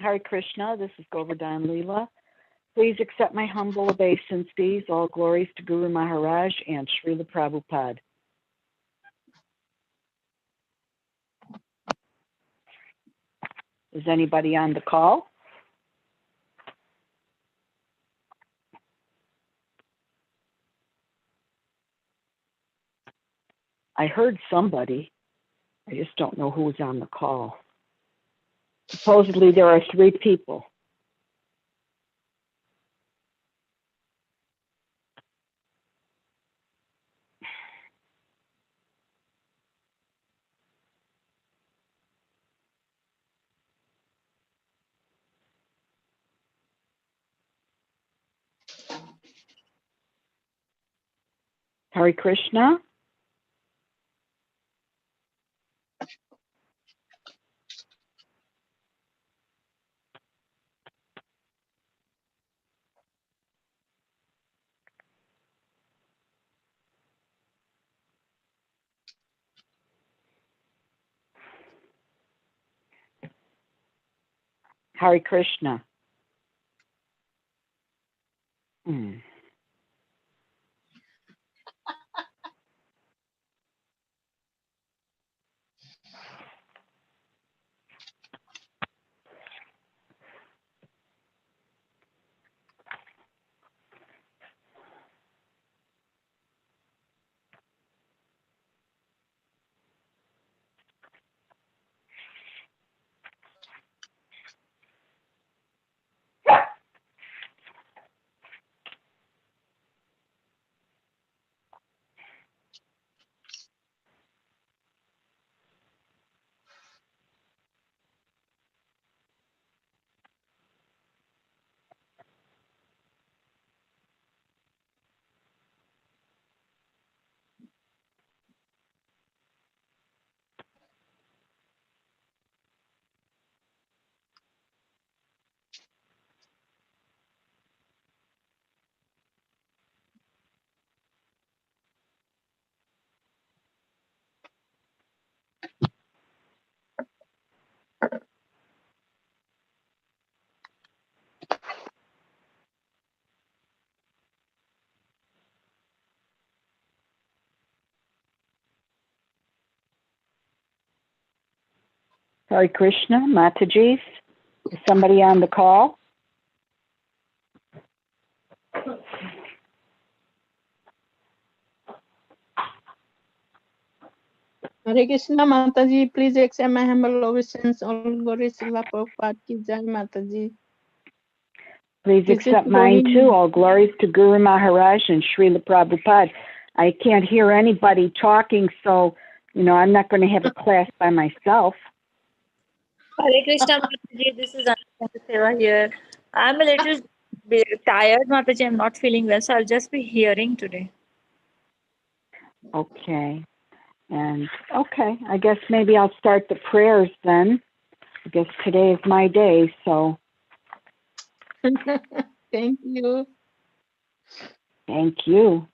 Hare Krishna, this is Govardhan Leela. Please accept my humble obeisances. All glories to Guru Maharaj and Srila Prabhupada. Is anybody on the call? I heard somebody. I just don't know who was on the call. Supposedly there are 3 people. Hare Krishna. Hare Krishna. Hare Krishna, Mataji. Is somebody on the call? Hare Krishna, Mataji. Please accept my humble obeisance. All glory Srila Prabhupada ki jai, Mataji. Please accept mine too. All glories to Guru Maharaj and Srila Prabhupada. I can't hear anybody talking, so, I'm not going to have a class by myself. Hare Krishna, Mataji. This is Ananta Seva here. I'm a little tired, Mataji. I'm not feeling well, so I'll just be hearing today. Okay. And, I guess maybe I'll start the prayers then. I guess today is my day, so. Thank you. Thank you.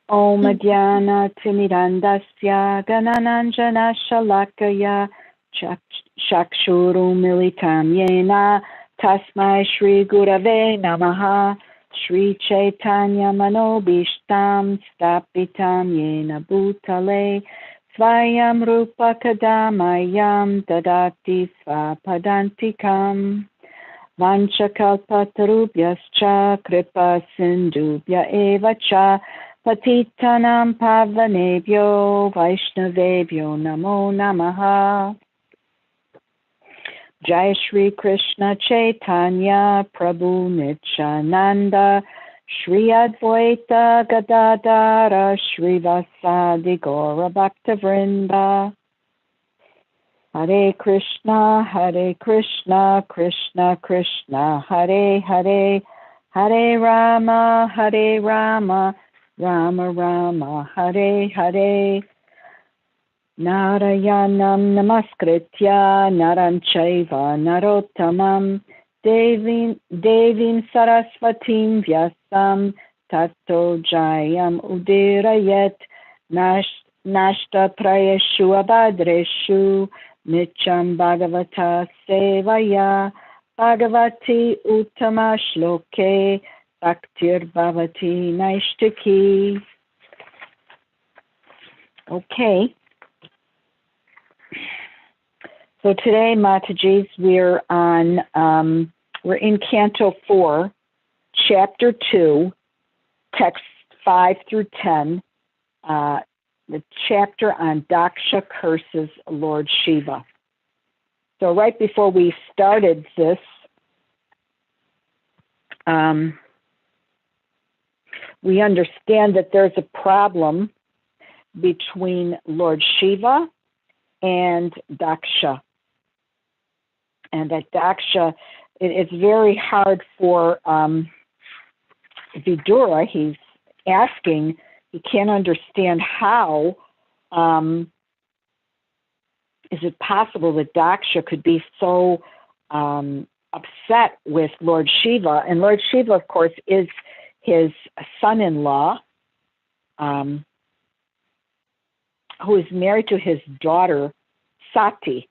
Om Adhyana Timirandasya Ganananjana Shalakaya Chakshuru Militam Yena Tasmai Shri Gurave Namaha Shri Chaitanya Manobishtam Stapitam Yena Bhutale Svayam Rupa Kadamayam Dadati Svapadantikam Vanchakalpatarubhyascha Kripa Sindhubhya Eva Cha Patitanam Pavanebhyo Vaishnavebhyo Namo Namaha. Jai Shri Krishna Chaitanya Prabhu Nityananda Shri Advaita Gadadara Shri Vasadi Gaura Bhaktavrinda. Hare Krishna, Krishna Krishna, Hare Hare, Hare Rama, Rama Rama, Hare Hare. Narayanam Namaskritya Naram Chaiva Narottamam Devim Saraswatim Vyasam Tato Jayam Udirayet Nashta Prayeshu Abhadreshu Nityam Bhagavata Sevaya Bhagavati Uttama Shloke Bhaktir Bhavati Naishtaki. Okay. So today, Matajis, we're in Canto 4, Chapter 2, Text 5 through 10, the chapter on Daksha curses Lord Shiva. So right before we started this, we understand that there's a problem between Lord Shiva and Daksha. And that Daksha, it's very hard for Vidura. He's asking, he can't understand how is it possible that Daksha could be so upset with Lord Shiva. And Lord Shiva, of course, is his son-in-law, who is married to his daughter, Sati.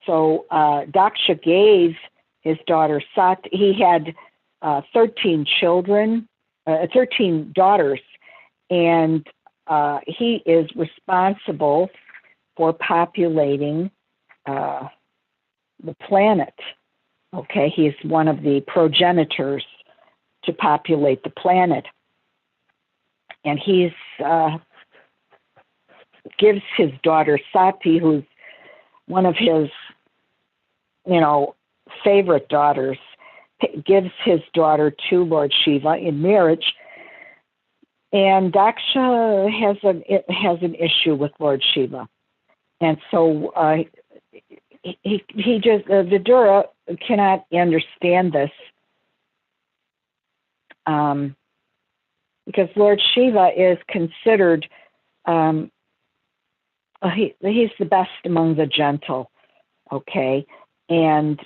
So Daksha gave his daughter Sati, he had 13 children, 13 daughters, and he is responsible for populating the planet. Okay, he is one of the progenitors to populate the planet. And he's gives his daughter Sati, who's one of his, favorite daughters, gives his daughter to Lord Shiva in marriage. And Daksha has an issue with Lord Shiva. And so he just, Vidura cannot understand this because Lord Shiva is considered, he's the best among the gentle, okay? And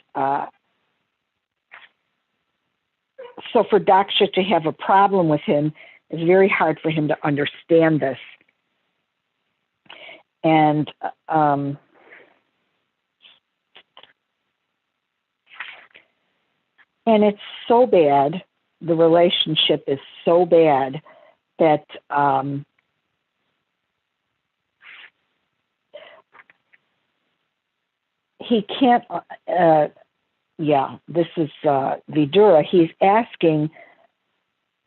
so for Daksha to have a problem with him, it's very hard for him to understand this. And it's so bad, the relationship is so bad that he can't, this is Vidura, he's asking,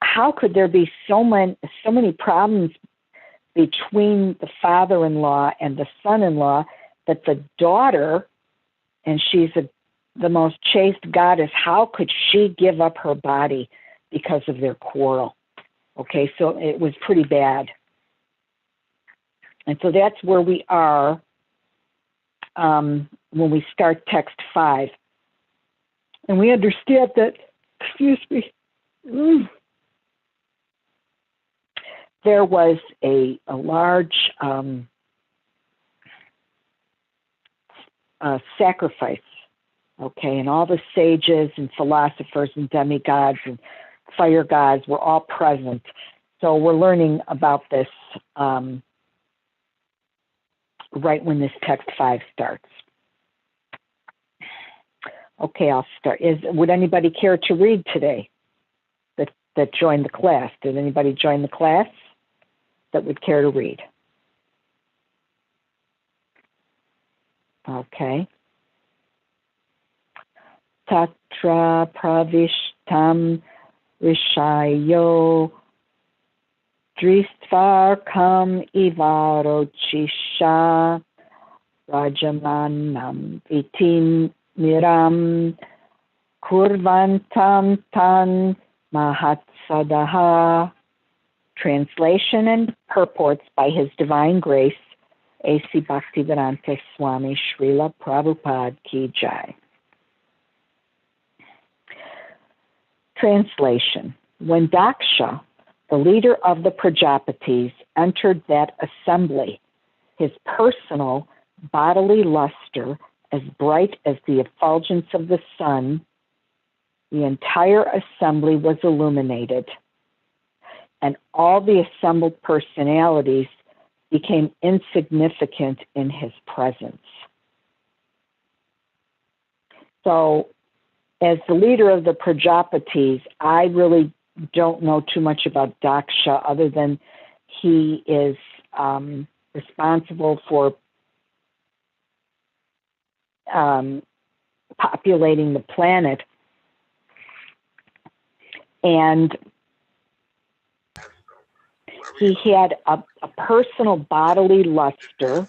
how could there be so many problems between the father-in-law and the son-in-law that the daughter, and she's the most chaste goddess, how could she give up her body because of their quarrel? Okay, so it was pretty bad. And so that's where we are when we start text 5. And we understand that, there was a large sacrifice, okay, and all the sages and philosophers and demigods and fire gods were all present. So we're learning about this right when this text 5 starts. Okay, I'll start. Would anybody care to read today that joined the class? Did anybody join the class that would care to read? Okay. Tatra pravishtam rishayo dristvarkam ivarochisha rajamanam vitin miram kurvantam tan mahatsadaha. Translation and purports by His Divine Grace, A.C. Bhaktivedanta Swami Srila Prabhupada Ki Jai. Translation. When Daksha, the leader of the Prajapatis, entered that assembly, his personal bodily luster as bright as the effulgence of the sun, the entire assembly was illuminated, and all the assembled personalities became insignificant in his presence. So as the leader of the Prajapatis, I really don't know too much about Daksha other than he is responsible for populating the planet. And he had a personal bodily luster,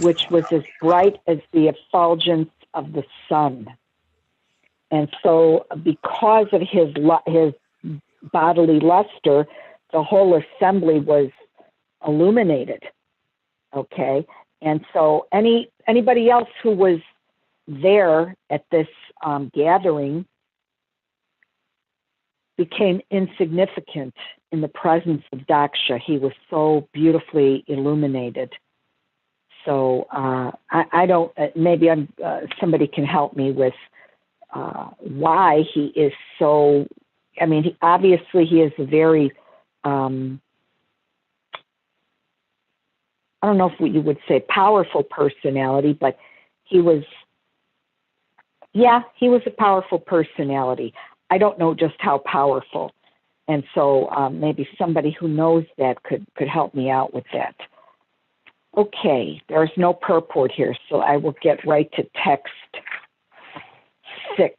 which was as bright as the effulgence of the sun. And so because of his bodily luster, the whole assembly was illuminated, okay? And so anybody else who was there at this gathering became insignificant in the presence of Daksha. He was so beautifully illuminated. So I don't, maybe somebody can help me with why he is so, I mean, obviously he is a very, I don't know if you would say powerful personality, but he was a powerful personality. I don't know just how powerful. And so maybe somebody who knows that could help me out with that. Okay, there's no purport here, so I will get right to text 6.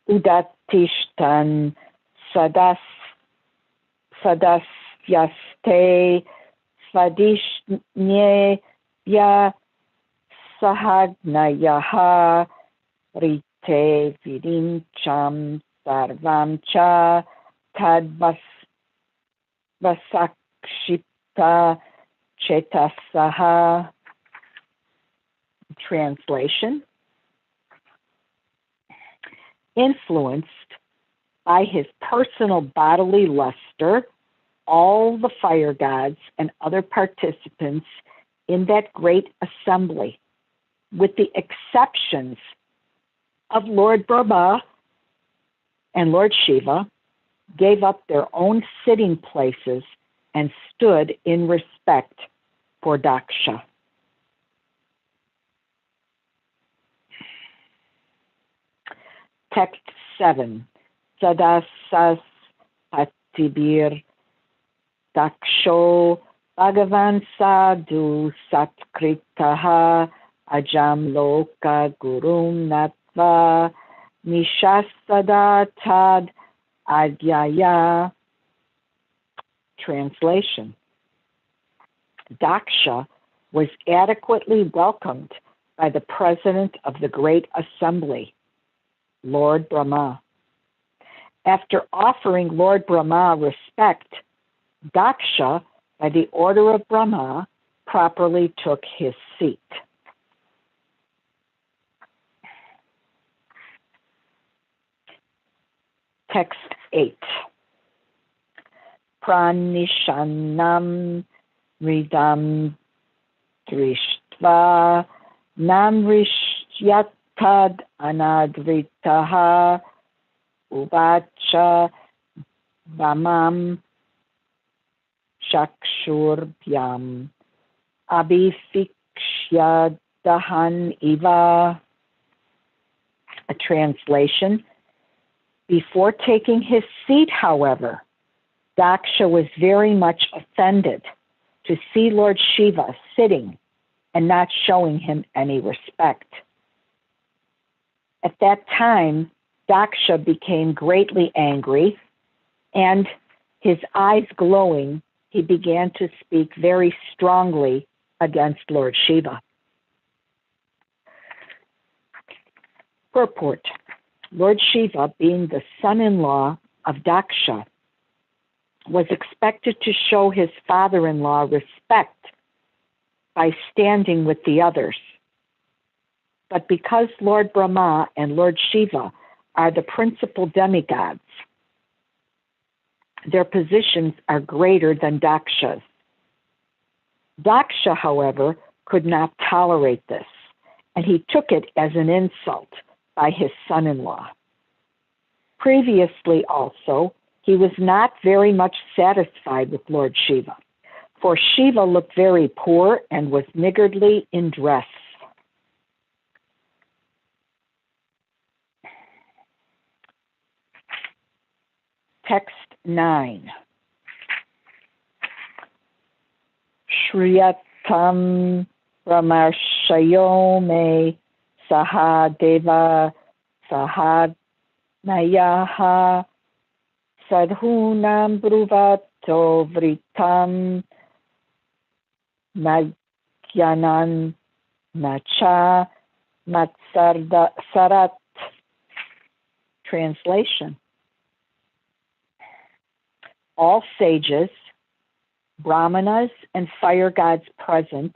Udatishtan sadasyaste svadishnya sahagnayaha rite virincham sarvam cha tadvasakshipta chetasaha. Translation: influenced by his personal bodily luster, all the fire gods and other participants in that great assembly, with the exceptions of Lord Brahma and Lord Shiva, gave up their own sitting places and stood in respect for Daksha. Text 7. Sadasas patibir daksho bhagavan sadhu satkritaha ajam loka gurum natva nishasada tad adyaya. Translation: Daksha was adequately welcomed by the president of the great assembly, Lord Brahma. After offering Lord Brahma respect, Daksha, by the order of Brahma, properly took his seat. Text 8. Pranishanam ridam drishtva namrishyatad anadritaha uvacha vamam shakshurbyam abhifikshya iva. A translation: before taking his seat, however, Daksha was very much offended to see Lord Shiva sitting and not showing him any respect. At that time, Daksha became greatly angry, and his eyes glowing, he began to speak very strongly against Lord Shiva. Purport: Lord Shiva, being the son-in-law of Daksha, was expected to show his father-in-law respect by standing with the others. But because Lord Brahma and Lord Shiva are the principal demigods, their positions are greater than Daksha's. Daksha, however, could not tolerate this, and he took it as an insult by his son-in-law. Previously also, he was not very much satisfied with Lord Shiva, for Shiva looked very poor and was niggardly in dress. Text 9. Shriyatam Brahmarshayo me Sahadeva Sahadnayaha Sadhunam Bruvato Vritam Nagyanan Nacha Matsarat. Translation. All sages, brahmanas, and fire gods present,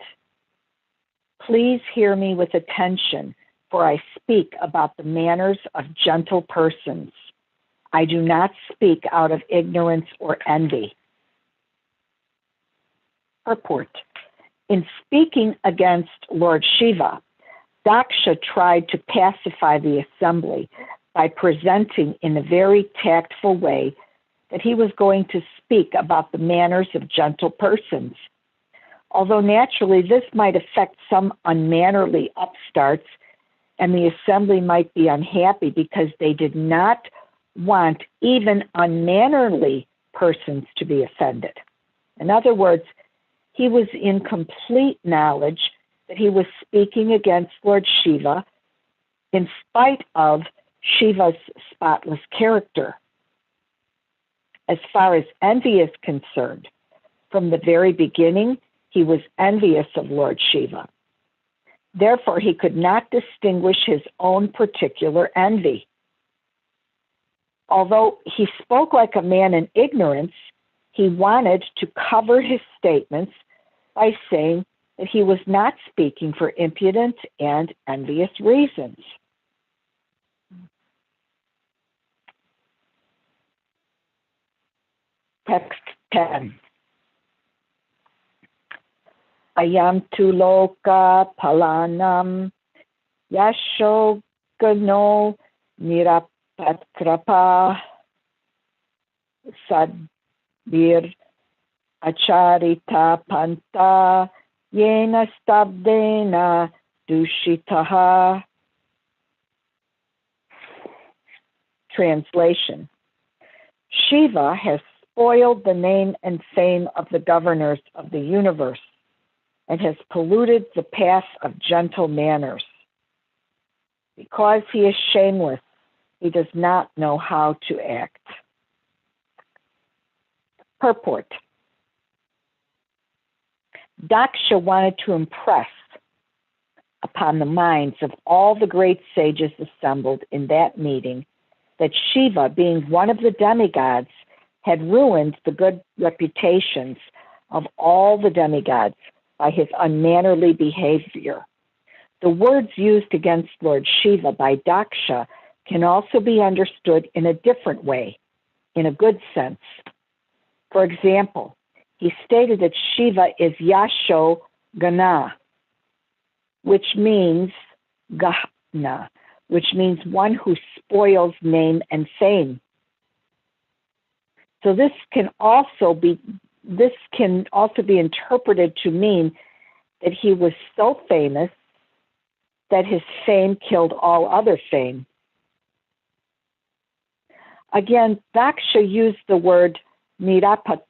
please hear me with attention, for I speak about the manners of gentle persons. I do not speak out of ignorance or envy. Purport. In speaking against Lord Shiva, Daksha tried to pacify the assembly by presenting in a very tactful way that he was going to speak about the manners of gentle persons. Although naturally this might affect some unmannerly upstarts, and the assembly might be unhappy because they did not want even unmannerly persons to be offended. In other words, he was in complete knowledge that he was speaking against Lord Shiva in spite of Shiva's spotless character. As far as envy is concerned, from the very beginning, he was envious of Lord Shiva. Therefore, he could not distinguish his own particular envy. Although he spoke like a man in ignorance, he wanted to cover his statements by saying that he was not speaking for impudent and envious reasons. Text 10. Ayam tu loka palanam yasho gano nirapatrapa sadbir acharita panta yena stabdena dushitaha. Translation. Shiva has spoiled the name and fame of the governors of the universe and has polluted the path of gentle manners. Because he is shameless, he does not know how to act. Purport. Daksha wanted to impress upon the minds of all the great sages assembled in that meeting that Shiva, being one of the demigods, had ruined the good reputations of all the demigods by his unmannerly behavior. The words used against Lord Shiva by Daksha can also be understood in a different way, in a good sense. For example, he stated that Shiva is Yasho Gana, which means Gahna, which means one who spoils name and fame. So this can also be interpreted to mean that he was so famous that his fame killed all other fame. Again, Daksha used the word nirapatrapa,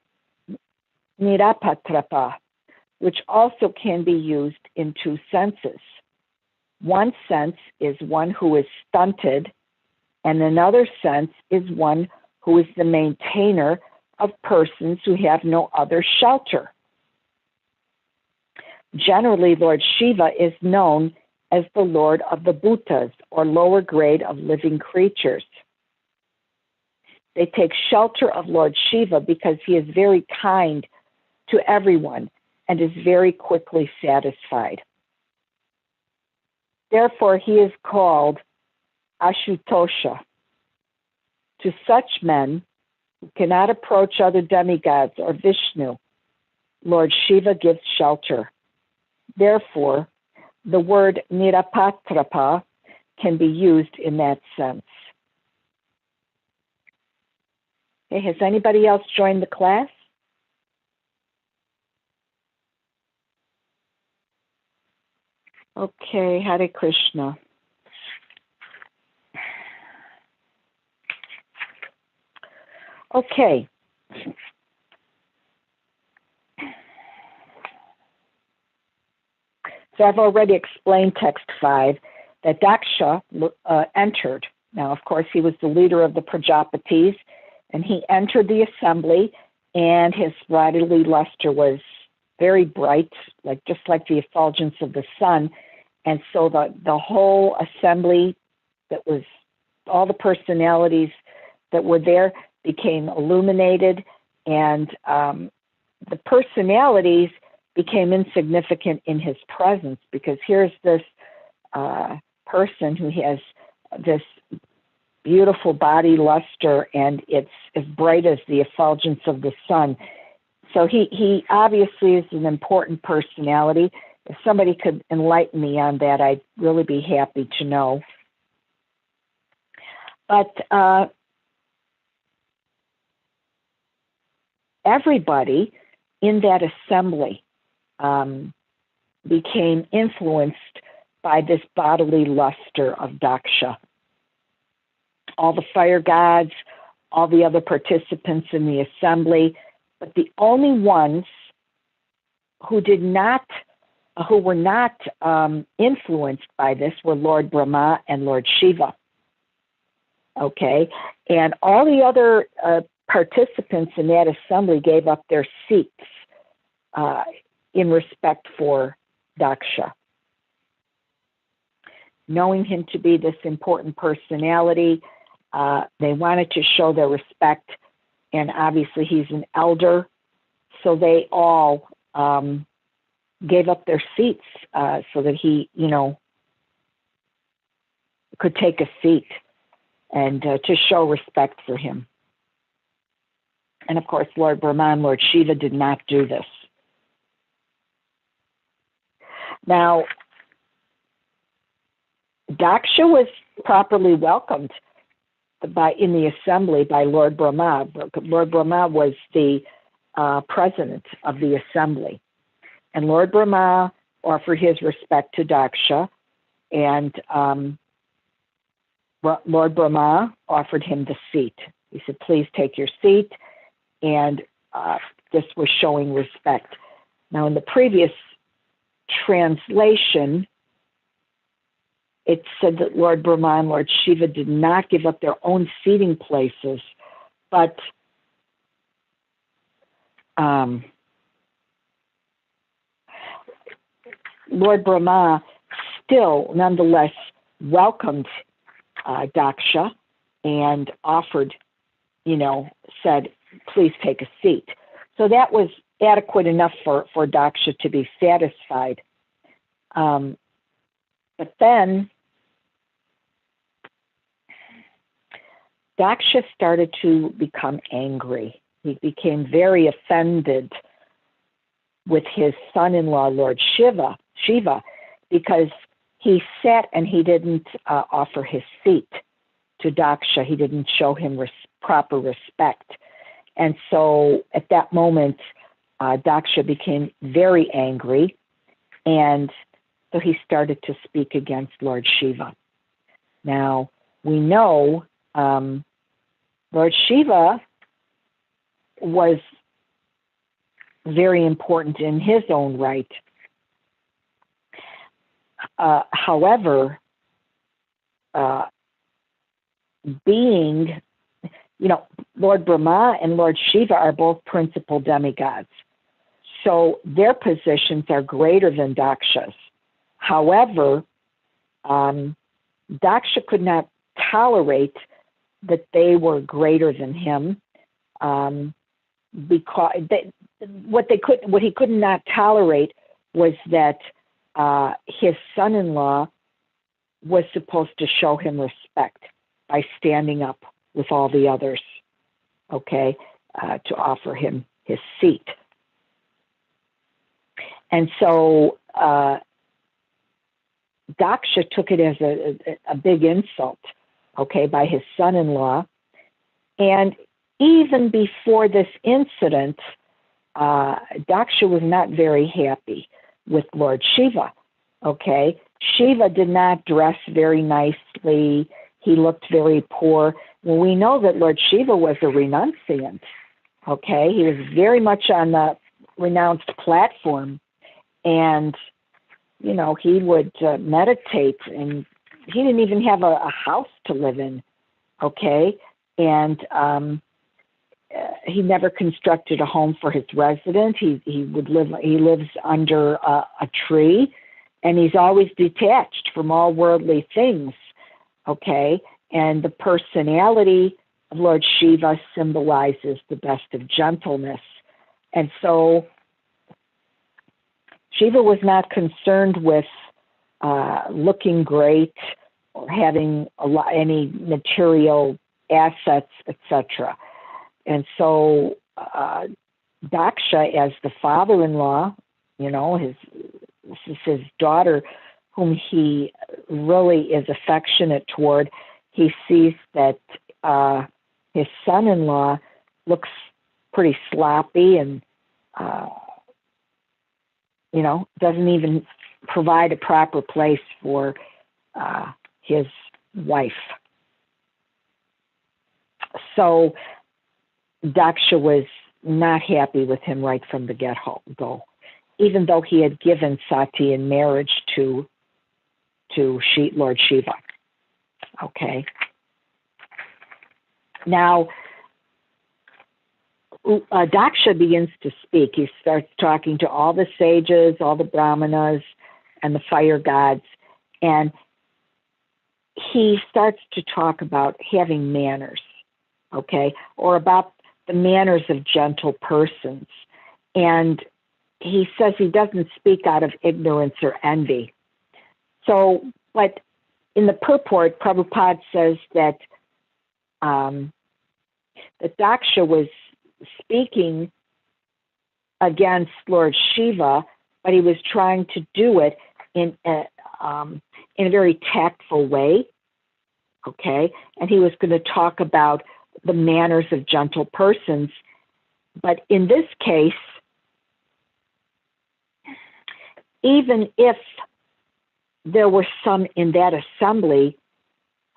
which also can be used in two senses. One sense is one who is stunted, and another sense is one who is the maintainer of persons who have no other shelter. Generally, Lord Shiva is known as the Lord of the Bhutas, or lower grade of living creatures. They take shelter of Lord Shiva because he is very kind to everyone and is very quickly satisfied. Therefore, he is called Ashutosha. To such men who cannot approach other demigods or Vishnu, Lord Shiva gives shelter. Therefore, the word Nirapatrapa can be used in that sense. Okay, has anybody else joined the class? Okay, Hare Krishna. Okay. So I've already explained text 5 that Daksha entered. Now, of course, he was the leader of the Prajapatis, and he entered the assembly, and his bodily luster was very bright, just like the effulgence of the sun. And so the whole assembly, that was all the personalities that were there, became illuminated, and the personalities became insignificant in his presence, because here's this person who has this beautiful body luster, and it's as bright as the effulgence of the sun. So he obviously is an important personality. If somebody could enlighten me on that, I'd really be happy to know. But everybody in that assembly became influenced by this bodily luster of Daksha. All the fire gods, all the other participants in the assembly, but the only ones who were not influenced by this were Lord Brahma and Lord Shiva. Okay, and all the other participants in that assembly gave up their seats in respect for Daksha. Knowing him to be this important personality, they wanted to show their respect, and obviously he's an elder, so they all gave up their seats so that he, could take a seat, and to show respect for him. And of course, Lord Brahma and Lord Shiva did not do this. Now, Daksha was properly welcomed in the assembly by Lord Brahma. Lord Brahma was the president of the assembly. And Lord Brahma offered his respect to Daksha, and Lord Brahma offered him the seat. He said, please take your seat, and this was showing respect. Now, in the previous translation, it said that Lord Brahma and Lord Shiva did not give up their own seating places, but Lord Brahma still nonetheless welcomed Daksha and offered, said, please take a seat. So that was adequate enough for Daksha to be satisfied. But then Daksha started to become angry. He became very offended with his son-in-law, Lord Shiva, because he sat and he didn't offer his seat to Daksha. He didn't show him proper respect. And so at that moment, Daksha became very angry, and so he started to speak against Lord Shiva. Now, we know Lord Shiva was very important in his own right. However, Lord Brahma and Lord Shiva are both principal demigods. So their positions are greater than Daksha's. However, Daksha could not tolerate that they were greater than him, because what he could not tolerate was that his son-in-law was supposed to show him respect by standing up with all the others, okay, to offer him his seat. And so Daksha took it as a big insult, okay, by his son-in-law. And even before this incident, Daksha was not very happy with Lord Shiva, okay? Shiva did not dress very nicely. he looked very poor. Well, we know that Lord Shiva was a renunciant, okay? He was very much on the renounced platform, and, you know, he would meditate, and he didn't even have a house to live in, okay? And he never constructed a home for his resident. He lives under a tree, and he's always detached from all worldly things, okay? And the personality of Lord Shiva symbolizes the best of gentleness. And so Shiva was not concerned with looking great or having any material assets, etc. And so Daksha, as the father-in-law, you know, this is his daughter, whom he really is affectionate toward. He sees that his son-in-law looks pretty sloppy and, you know, doesn't even provide a proper place for his wife. So Daksha was not happy with him right from the get-go, even though he had given Sati in marriage to Lord Shiva. Okay. Now, Daksha begins to speak. He starts talking to all the sages, all the brahmanas, and the fire gods, and he starts to talk about having manners, okay, or about the manners of gentle persons. And he says he doesn't speak out of ignorance or envy. So, but in the purport, Prabhupada says that that Daksha was speaking against Lord Shiva, but he was trying to do it in a very tactful way, okay? And he was going to talk about the manners of gentle persons. But in this case, even if there were some in that assembly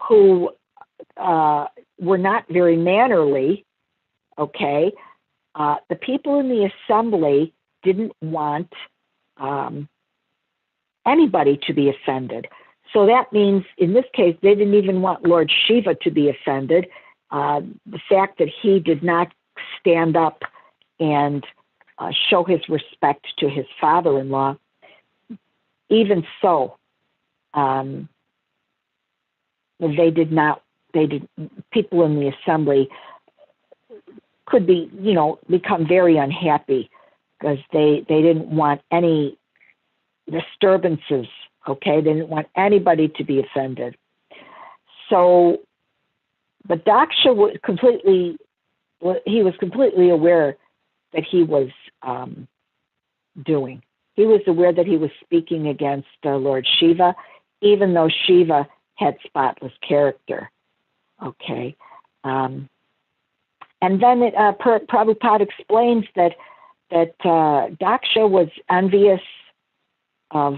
who were not very mannerly, okay, the people in the assembly didn't want anybody to be offended. So that means, in this case, they didn't even want Lord Shiva to be offended. The fact that he did not stand up and show his respect to his father-in-law, even so, people in the assembly could be, you know, become very unhappy because they didn't want any disturbances, okay? They didn't want anybody to be offended. So, but Daksha was completely aware that he was doing. He was aware that he was speaking against Lord Shiva, even though Shiva had spotless character, okay? And then Prabhupada explains that Daksha was envious of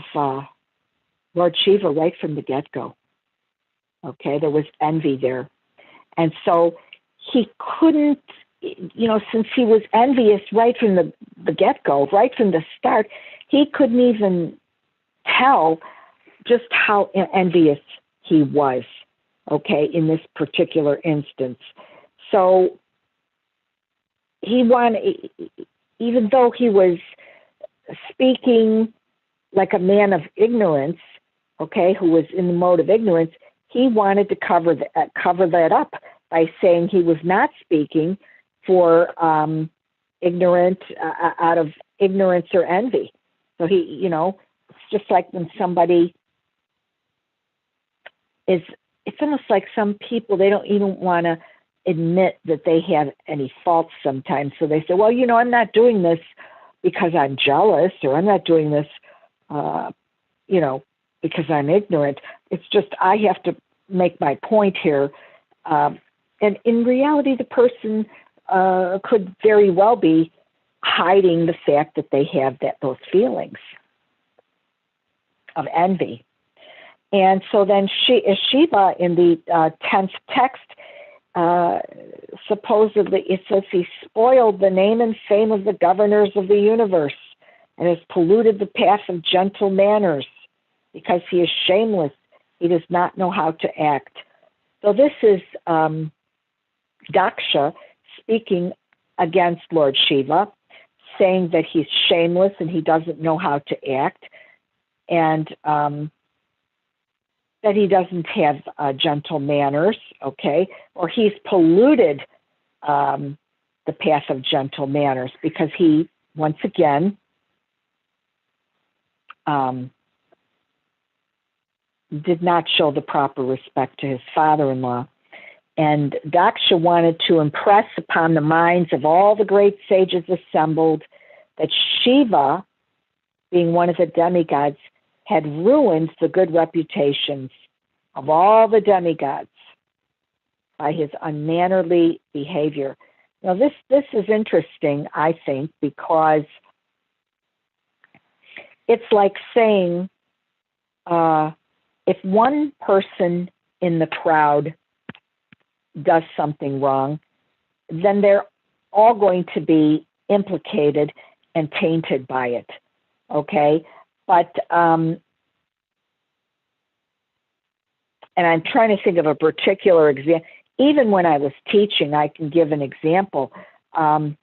Lord Shiva right from the get-go. Okay, there was envy there. And so he couldn't, you know, since he was envious right from the get-go, right from the start, he couldn't even tell just how envious he was, okay, in this particular instance. So he wanted, even though he was speaking like a man of ignorance, okay, who was in the mode of ignorance, he wanted to cover that up by saying he was not speaking for ignorant, out of ignorance or envy. So he, you know, it's just like when somebody it's almost like some people, they don't even want to admit that they have any faults sometimes. So they say, well, you know, I'm not doing this because I'm jealous, or I'm not doing this, you know, because I'm ignorant. It's just I have to make my point here. And in reality, the person could very well be hiding the fact that they have those feelings of envy. And so then Shiva in the 10th text, supposedly it says he spoiled the name and fame of the governors of the universe and has polluted the path of gentle manners because he is shameless. He does not know how to act. So this is Daksha speaking against Lord Shiva, saying that he's shameless and he doesn't know how to act, and that he doesn't have gentle manners, okay? Or he's polluted the path of gentle manners because he, once again, did not show the proper respect to his father-in-law. And Daksha wanted to impress upon the minds of all the great sages assembled that Shiva, being one of the demigods, had ruined the good reputations of all the demigods by his unmannerly behavior. Now, this is interesting, I think, because it's like saying if one person in the crowd does something wrong, then they're all going to be implicated and tainted by it, okay? But, and I'm trying to think of a particular example. Even when I was teaching, I can give an example. You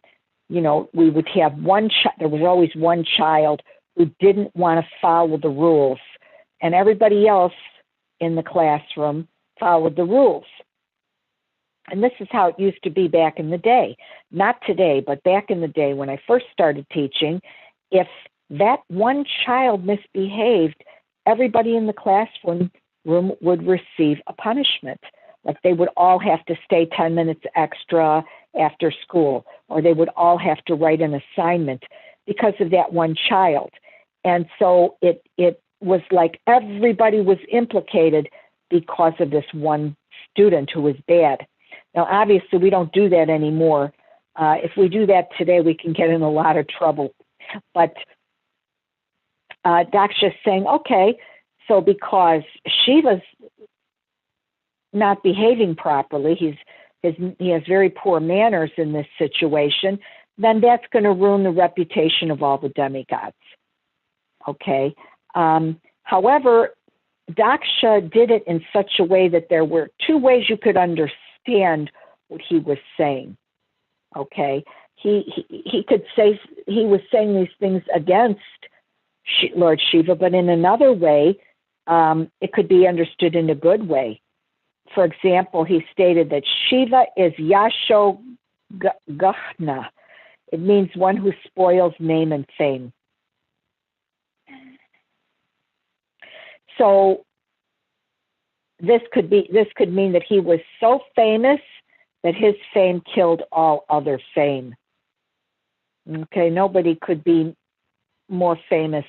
know, we would have there was always one child who didn't want to follow the rules, and everybody else in the classroom followed the rules. And this is how it used to be back in the day. Not today, but back in the day when I first started teaching, if that one child misbehaved, everybody in the classroom would receive a punishment. Like they would all have to stay 10 minutes extra after school, or they would all have to write an assignment because of that one child. And so it was like everybody was implicated because of this one student who was bad. Now, obviously, we don't do that anymore. If we do that today, we can get in a lot of trouble. But Daksha's saying, okay, so because Shiva's not behaving properly, he has very poor manners in this situation, then that's going to ruin the reputation of all the demigods. Okay. However, Daksha did it in such a way that there were two ways you could understand what he was saying. Okay. He could say he was saying these things against Lord Shiva, but in another way, it could be understood in a good way. For example, he stated that Shiva is Yasho Gahna. It means one who spoils name and fame. So this could mean that he was so famous that his fame killed all other fame. Okay, nobody could be more famous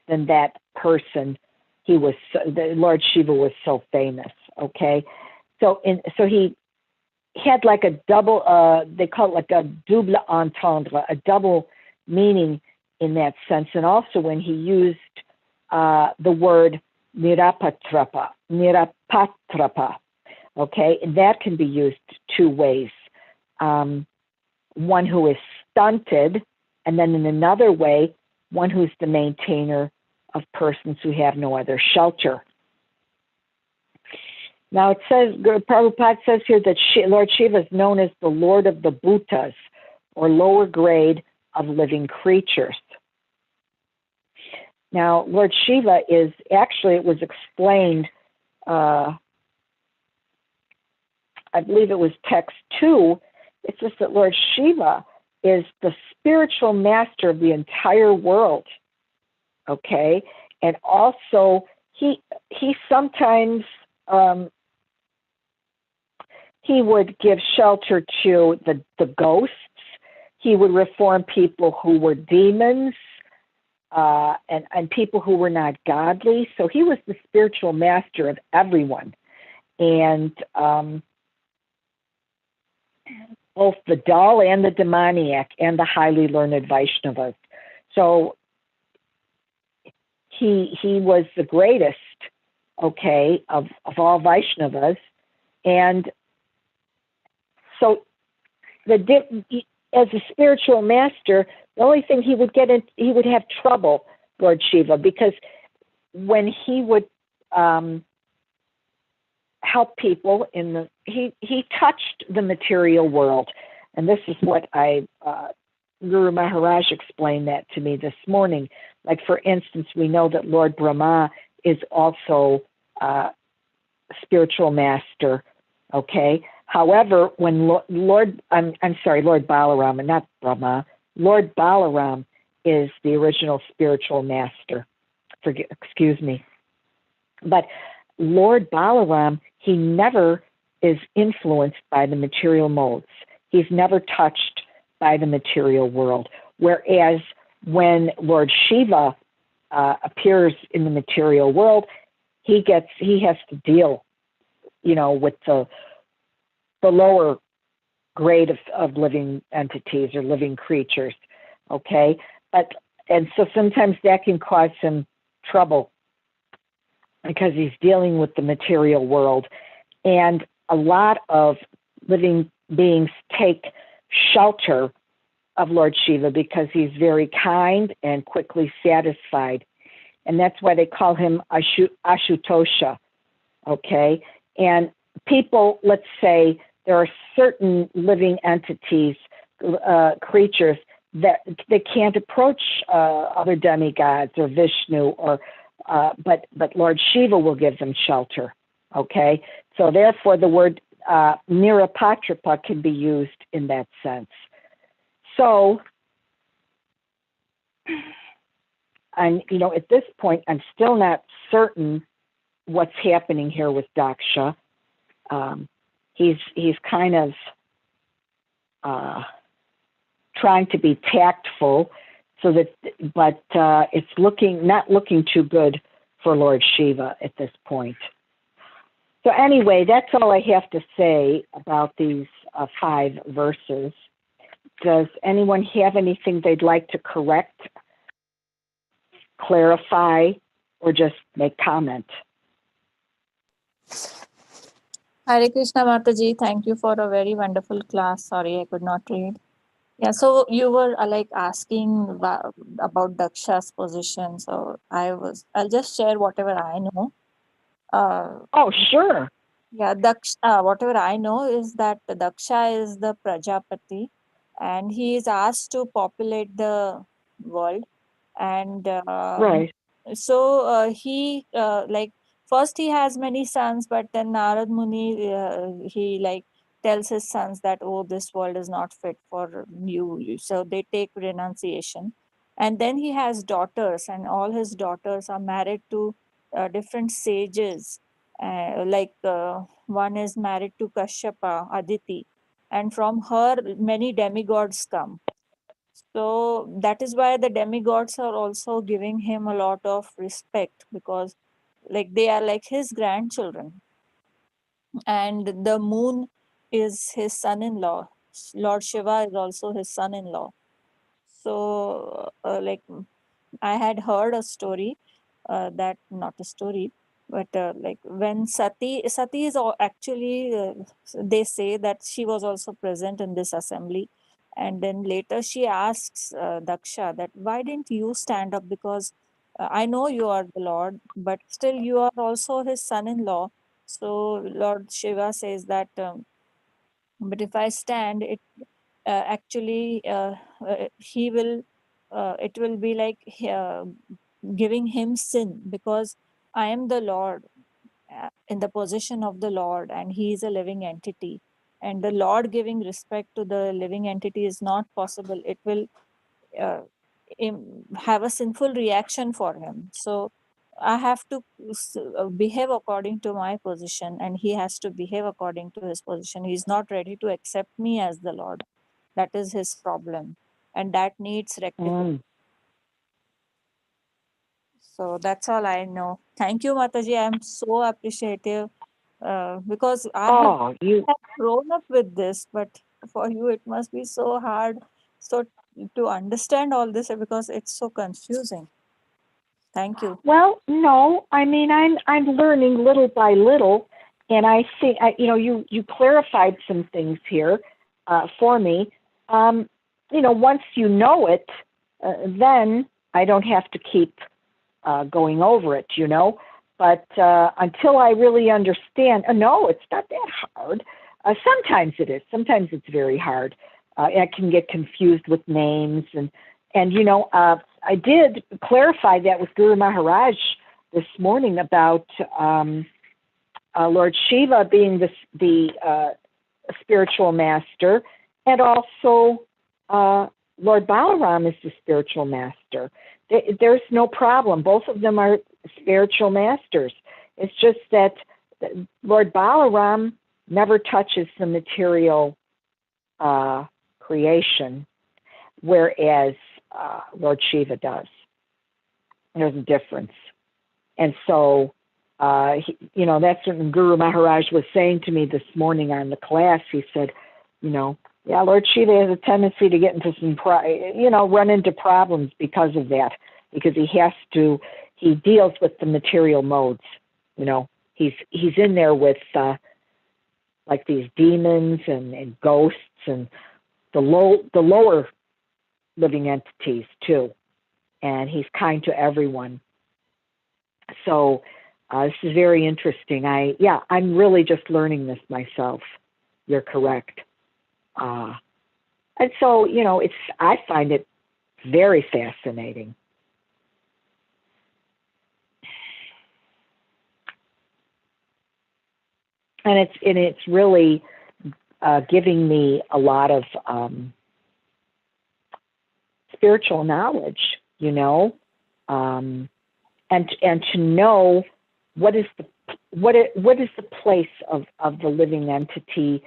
than that person. The Lord Shiva was so famous. Okay, so he had like a double. They call it like a double entendre, a double meaning in that sense, and also when he used the word Nirapatrapa. Okay, and that can be used two ways. One who is stunted, and then in another way, one who's the maintainer of persons who have no other shelter. Now it says, Prabhupada says here that Lord Shiva is known as the Lord of the Bhutas, or lower grade of living creatures. Now, Lord Shiva is, actually it was explained, I believe it was text 2, it's just that Lord Shiva is the spiritual master of the entire world, okay? And also, he sometimes, he would give shelter to the ghosts. He would reform people who were demons, and people who were not godly. So he was the spiritual master of everyone. And both the dull and the demoniac and the highly learned Vaishnavas. So he was the greatest okay, of all Vaishnavas. And so as a spiritual master, the only thing he would have trouble, Lord Shiva, because when he would help people he touched the material world. And this is what Guru Maharaj explained that to me this morning. Like, for instance, we know that Lord Brahma is also a spiritual master, okay? However, when Lord Balaram, and not Brahma, Lord Balaram is the original spiritual master. Excuse me. But Lord Balaram, he never is influenced by the material modes. He's never touched by the material world. Whereas when Lord Shiva appears in the material world, he has to deal, with the lower grade of living entities or living creatures. Okay, and so sometimes that can cause him trouble because he's dealing with the material world. And a lot of living beings take shelter of Lord Shiva because he's very kind and quickly satisfied. And that's why they call him Ashutosha, okay? And people, let's say, there are certain living entities, creatures, that they can't approach other demigods or Vishnu, but Lord Shiva will give them shelter, okay? So therefore the word Nirapatrapa can be used in that sense. So, and at this point, I'm still not certain what's happening here with Daksha. He's kind of trying to be tactful, but it's not looking too good for Lord Shiva at this point. So anyway, that's all I have to say about these 5 verses. Does anyone have anything they'd like to correct, clarify, or just make comment? Hare Krishna Mataji, thank you for a very wonderful class. Sorry, I could not read. Yeah, so you were asking about Daksha's position. So I'll just share whatever I know. Oh, sure. Yeah, Daksha, whatever I know is that Daksha is the Prajapati and he is asked to populate the world. And right. So he first he has many sons, but then Narad Muni, he tells his sons that, oh, this world is not fit for you. So they take renunciation. And then he has daughters, and all his daughters are married to different sages. One is married to Kashyapa, Aditi, and from her many demigods come. So that is why the demigods are also giving him a lot of respect, because they are like his grandchildren. And the moon is his son-in-law. Lord Shiva is also his son-in-law. So I had heard a story, that not a story, but when Sati is actually, they say that she was also present in this assembly. And then later she asks Daksha that, why didn't you stand up? Because I know you are the Lord, but still you are also his son-in-law. So Lord Shiva says that, but if I stand, it actually he will it will be like giving him sin, because I am the Lord, in the position of the Lord, and he is a living entity, and the Lord giving respect to the living entity is not possible. It will have a sinful reaction for him. So I have to behave according to my position, and he has to behave according to his position. He's not ready to accept me as the Lord. That is his problem, and that needs rectification. So that's all I know. Thank you, Mataji. I'm so appreciative, because I have grown up with this, but for you it must be so hard. So to understand all this, because it's so confusing. Thank you. Well, no, I mean, I'm learning little by little, and I think you clarified some things here for me. Once you know it, then I don't have to keep going over it. But until I really understand, no, it's not that hard. Sometimes it is. Sometimes it's very hard. I can get confused with names, and I did clarify that with Guru Maharaj this morning about Lord Shiva being the spiritual master, and also Lord Balaram is the spiritual master. There's no problem. Both of them are spiritual masters. It's just that Lord Balaram never touches the material creation, whereas Lord Shiva does. There's a difference. And so, that's what Guru Maharaj was saying to me this morning on the class. He said, Lord Shiva has a tendency to get into run into problems because of that, because he deals with the material modes. He's in there with like these demons and ghosts and the lower living entities too, and he's kind to everyone. So this is very interesting. I'm really just learning this myself. You're correct. And so I find it very fascinating. And it's really giving me a lot of spiritual knowledge, and to know what is the place of the living entity,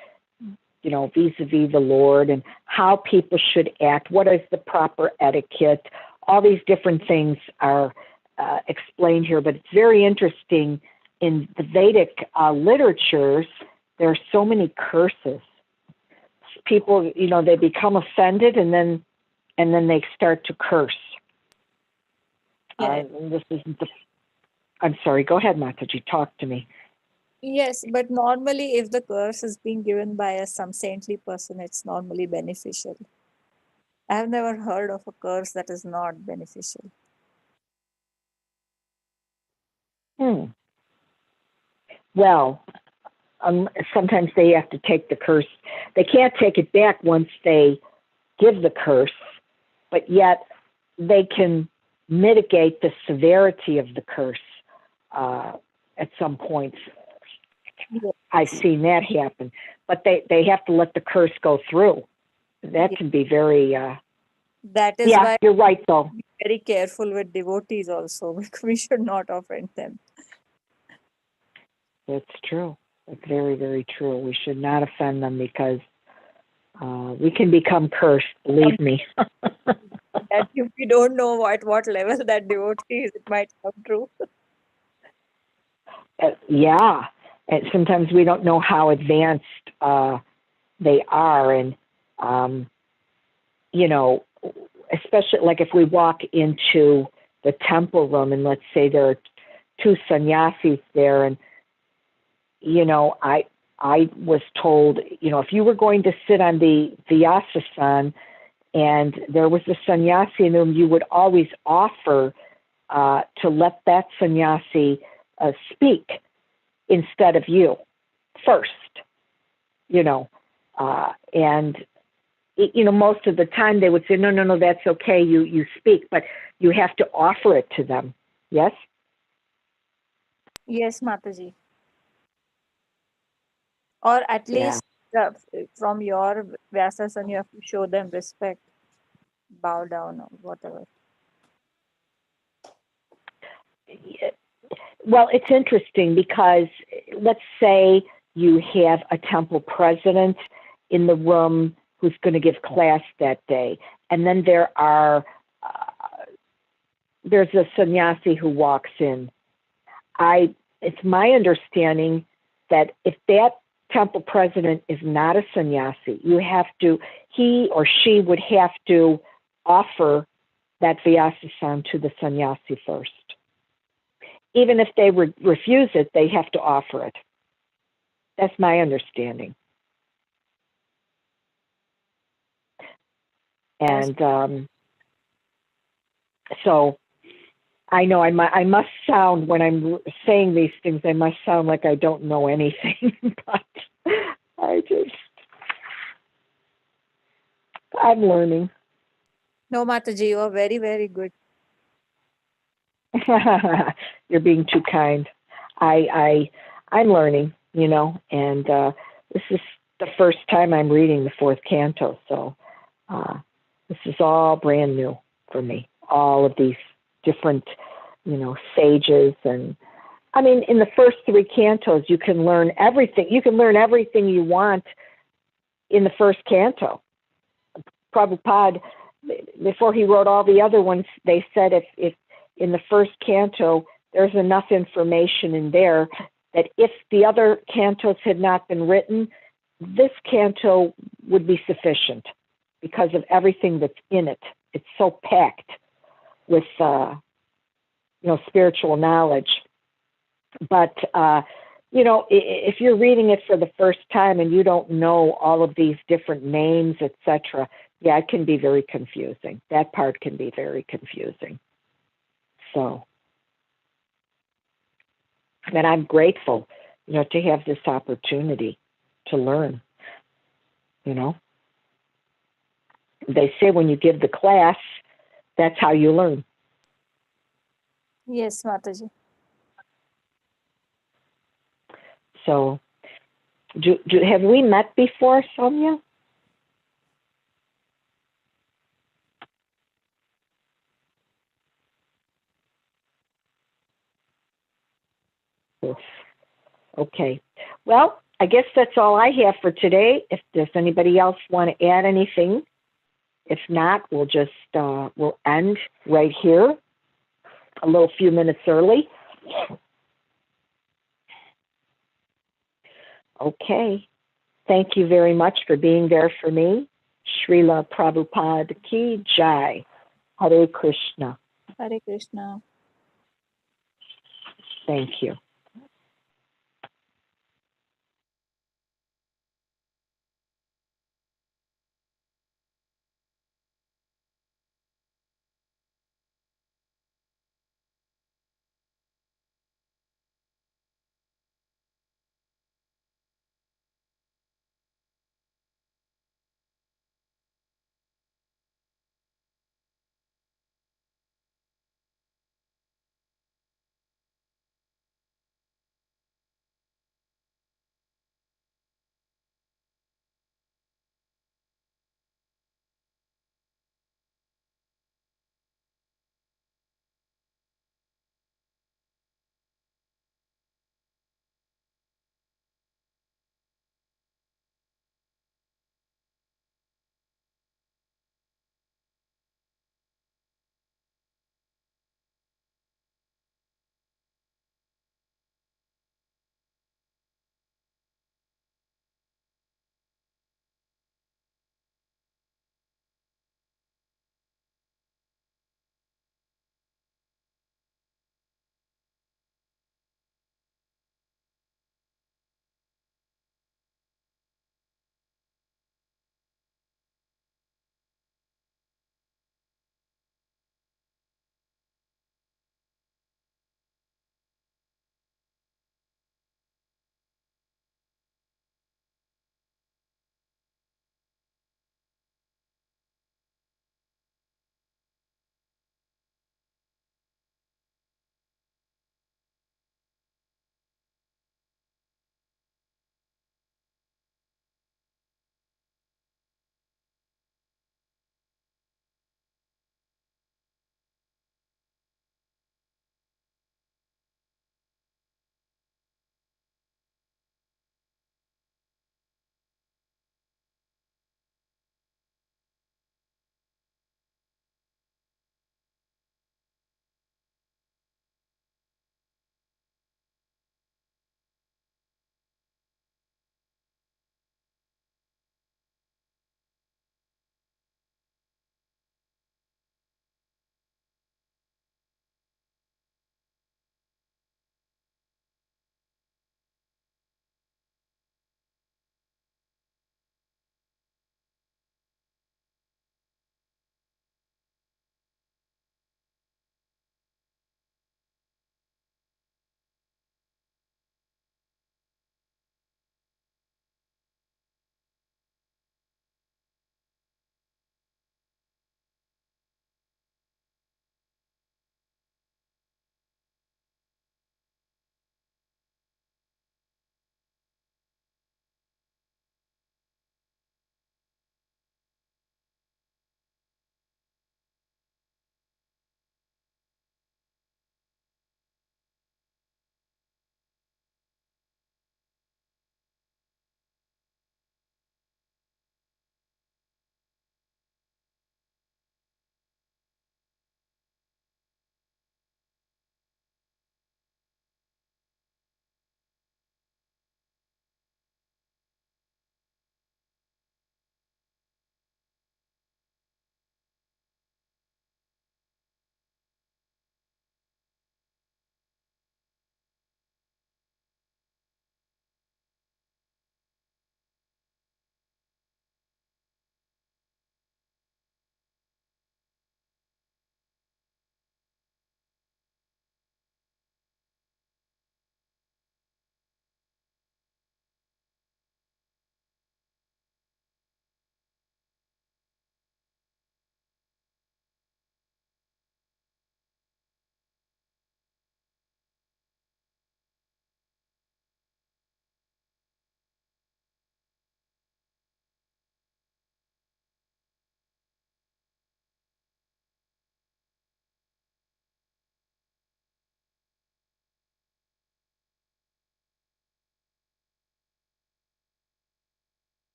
vis-a-vis the Lord, and how people should act. What is the proper etiquette? All these different things are explained here, but it's very interesting. In the Vedic literatures, there are so many curses. People, they become offended, and then they start to curse. Yeah. This isn't I'm sorry. Go ahead, Mataji. Talk to me. Yes, but normally if the curse is being given by some saintly person, it's normally beneficial. I have never heard of a curse that is not beneficial. Well, sometimes they have to take the curse. They can't take it back once they give the curse, but yet they can mitigate the severity of the curse at some points. Yes. I've seen that happen, but they have to let the curse go through. That can be very... that is why you're right, though. be very careful with devotees also, because we should not offend them. That's true. That's very, very true. We should not offend them because we can become cursed, believe me. And if we don't know at what level that devotee is, it might come true. Yeah. And sometimes we don't know how advanced they are. And, especially like if we walk into the temple room and let's say there are two sannyasis there, and I was told, if you were going to sit on the Vyasasana and there was a sannyasi in the room, you would always offer to let that sannyasi speak instead of you first, and most of the time they would say, no, that's okay, you speak, but you have to offer it to them. Yes? Yes, Mataji. Or at least from your Vyasasana, you have to show them respect, bow down or whatever. Well, it's interesting because let's say you have a temple president in the room who's going to give class that day, and then there's a sannyasi who walks in. It's my understanding that if that temple president is not a sannyasi, he or she would have to offer that Vyasasana to the sannyasi first. even if they refuse it, they have to offer it. That's my understanding. And so I know I must sound, when I'm saying these things, I must sound like I don't know anything, but I'm learning. No, Mataji, you are very, very good. You're being too kind. I'm learning, you know, and this is the first time I'm reading the fourth canto, so this is all brand new for me. All of these different, you know, sages, and I mean, in the first three cantos, you can learn everything. You can learn everything you want in the first canto. Prabhupada, before he wrote all the other ones, they said if in the first canto, there's enough information in there that if the other cantos had not been written, this canto would be sufficient because of everything that's in it. It's so packed with, you know, spiritual knowledge. But, you know, if you're reading it for the first time and you don't know all of these different names, etc., yeah, it can be very confusing. That part can be very confusing. So, and I'm grateful, you know, to have this opportunity to learn, you know. They say when you give the class, that's how you learn. Yes, Mataji. So, have we met before, Sonia? Yes. Okay. Well, I guess that's all I have for today. If does anybody else want to add anything? If not, we'll just we'll end right here, a few minutes early. Okay. Thank you very much for being there for me. Srila Prabhupada Ki Jai. Hare Krishna. Hare Krishna. Thank you.